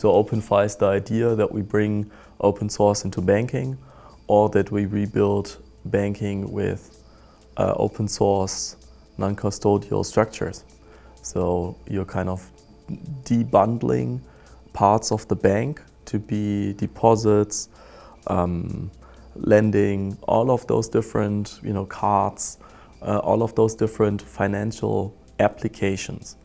So OpenFi is the idea that we bring open source into banking, or that we rebuild banking with open source non-custodial structures. So you're kind of debundling parts of the bank to be deposits, lending, all of those different, cards, all of those different financial applications.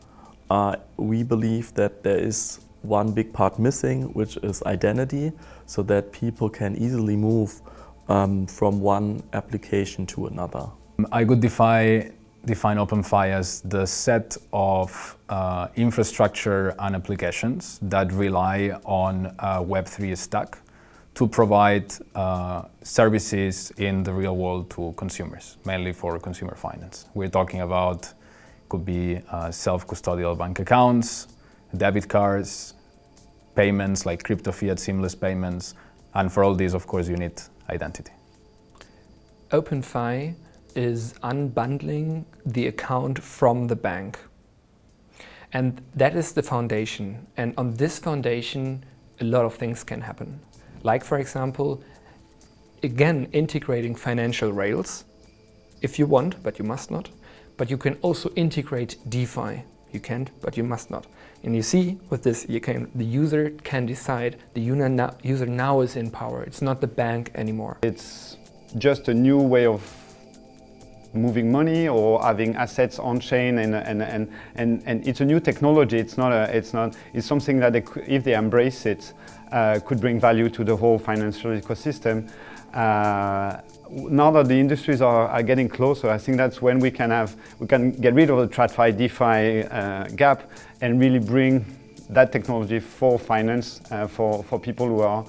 We believe that there is one big part missing, which is identity, so that people can easily move from one application to another. I would define OpenFi as the set of infrastructure and applications that rely on a Web3 stack to provide services in the real world to consumers, mainly for consumer finance. We're talking about, could be self-custodial bank accounts, debit cards, payments like crypto fiat seamless payments, and for all these, of course, you need identity. OpenFi is unbundling the account from the bank. And that is the foundation. And on this foundation, a lot of things can happen. Like, for example, again, integrating financial rails, if you want, but you must not. But you can also integrate DeFi. You can't, but you must not. And you see, with this, the user can decide, the user now is in power. It's not the bank anymore. It's just a new way of moving money or having assets on chain, and it's a new technology. It's something that if they embrace it, could bring value to the whole financial ecosystem. Now that the industries are getting closer, I think that's when we can get rid of the TradFi DeFi gap and really bring that technology for finance, for people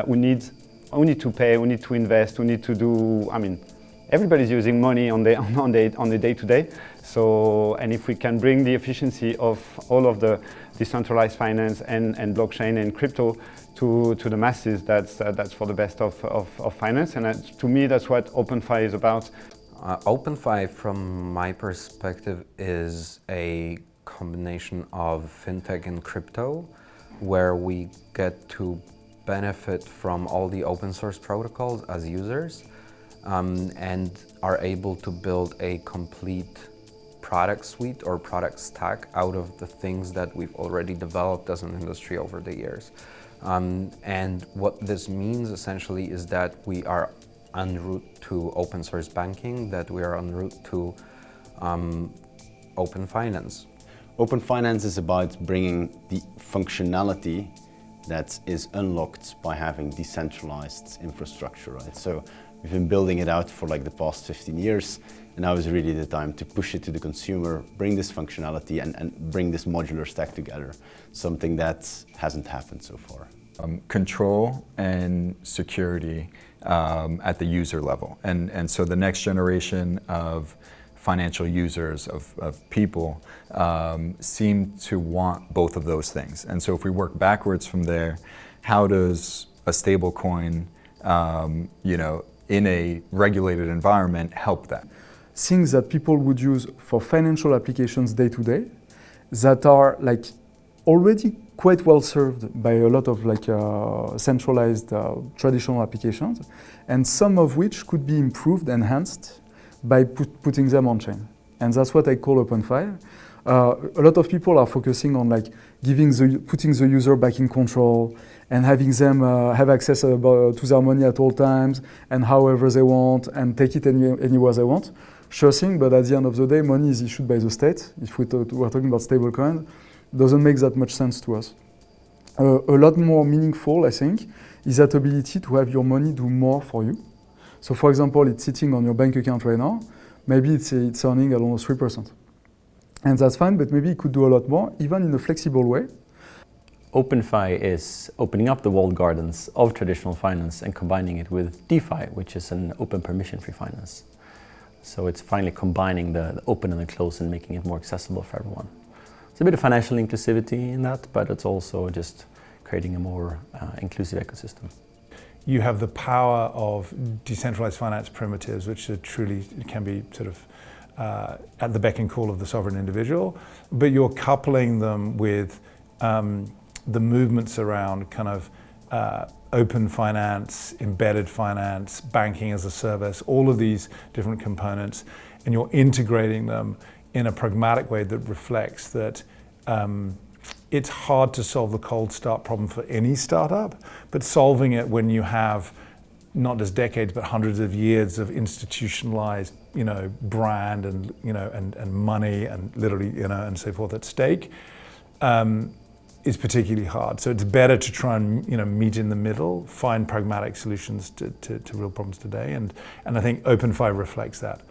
who need to pay, who need to invest, who need to do. Everybody's using money on the day-to-day. So, and if we can bring the efficiency of all of the decentralized finance and blockchain and crypto to the masses, that's for the best of finance. And to me, that's what OpenFi is about. OpenFi, from my perspective, is a combination of fintech and crypto, where we get to benefit from all the open source protocols as users. And are able to build a complete product suite or product stack out of the things that we've already developed as an industry over the years. And what this means essentially is that we are en route to open source banking, that we are en route to open finance. Open finance is about bringing the functionality that is unlocked by having decentralized infrastructure, right? So we've been building it out for like the past 15 years, and now is really the time to push it to the consumer, bring this functionality and bring this modular stack together, something that hasn't happened so far. Control and security at the user level. And so the next generation of financial users, of people, seem to want both of those things. And so if we work backwards from there, how does a stable coin, in a regulated environment help that? Things that people would use for financial applications day to day that are like already quite well served by a lot of centralized traditional applications, and some of which could be improved, enhanced by putting them on chain. And that's what I call OpenFi. A lot of people are focusing on putting the user back in control and having them have access to their money at all times and however they want and take it anywhere they want. Sure thing, but at the end of the day, money is issued by the state. If we're talking about stablecoin, doesn't make that much sense to us. A lot more meaningful, I think, is that ability to have your money do more for you. So, for example, it's sitting on your bank account right now. Maybe it's earning, 3%. And that's fine, but maybe it could do a lot more, even in a flexible way. OpenFi is opening up the walled gardens of traditional finance and combining it with DeFi, which is an open permission-free finance. So it's finally combining the open and the closed and making it more accessible for everyone. It's a bit of financial inclusivity in that, but it's also just creating a more inclusive ecosystem. You have the power of decentralized finance primitives, which truly can be sort of at the beck and call of the sovereign individual, but you're coupling them with the movements around kind of open finance, embedded finance, banking as a service, all of these different components, and you're integrating them in a pragmatic way that reflects that it's hard to solve the cold start problem for any startup, but solving it when you have not just decades but hundreds of years of institutionalized, brand and and money and literally and so forth at stake, is particularly hard. So it's better to try and meet in the middle, find pragmatic solutions to real problems today, and I think OpenFi reflects that.